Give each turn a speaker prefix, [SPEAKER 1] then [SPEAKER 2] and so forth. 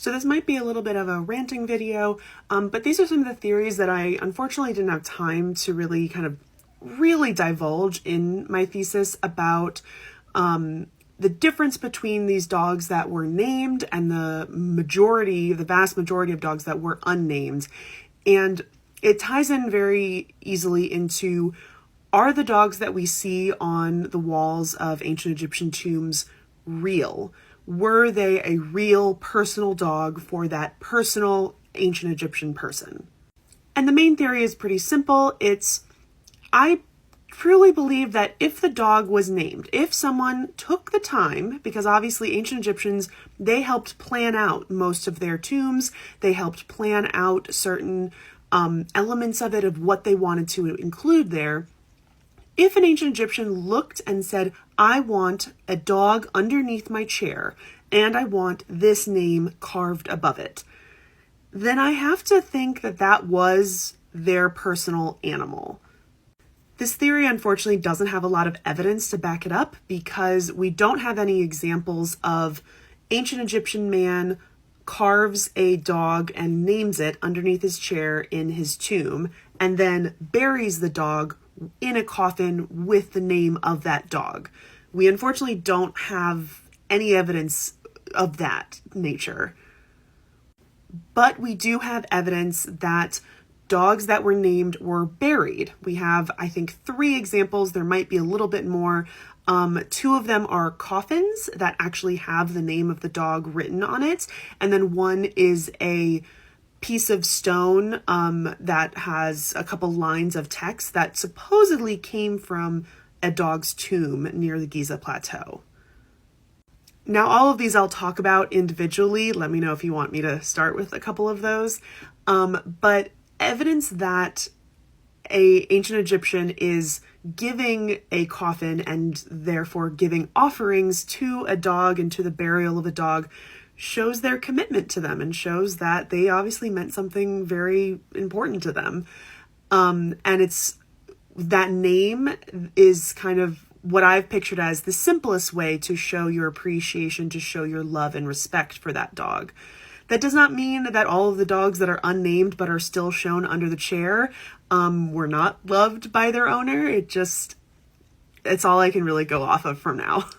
[SPEAKER 1] So this might be a little bit of a ranting video, but these are some of the theories that I unfortunately didn't have time to really divulge in my thesis about the difference between these dogs that were named and the vast majority of dogs that were unnamed. And it ties in very easily into, are the dogs that we see on the walls of ancient Egyptian tombs real? Were they a real personal dog for that personal ancient Egyptian person? And the main theory is pretty simple. I truly believe that if the dog was named, if someone took the time, because obviously ancient Egyptians, they helped plan out most of their tombs, they helped plan out certain elements of it, of what they wanted to include there. If an ancient Egyptian looked and said, I want a dog underneath my chair, and I want this name carved above it, then I have to think that that was their personal animal. This theory, unfortunately, doesn't have a lot of evidence to back it up, because we don't have any examples of ancient Egyptian man carves a dog and names it underneath his chair in his tomb, and then buries the dog in a coffin with the name of that dog. We unfortunately don't have any evidence of that nature. But we do have evidence that dogs that were named were buried. We have, I think, 3 examples. There might be a little bit more. 2 of them are coffins that actually have the name of the dog written on it. And then one is a piece of stone that has a couple lines of text that supposedly came from a dog's tomb near the Giza Plateau. Now, all of these I'll talk about individually. Let me know if you want me to start with a couple of those. But evidence that an ancient Egyptian is giving a coffin and therefore giving offerings to a dog and to the burial of a dog shows their commitment to them and shows that they obviously meant something very important to them. And that name is kind of what I've pictured as the simplest way to show your appreciation, to show your love and respect for that dog. That does not mean that all of the dogs that are unnamed but are still shown under the chair were not loved by their owner. It's all I can really go off of from now.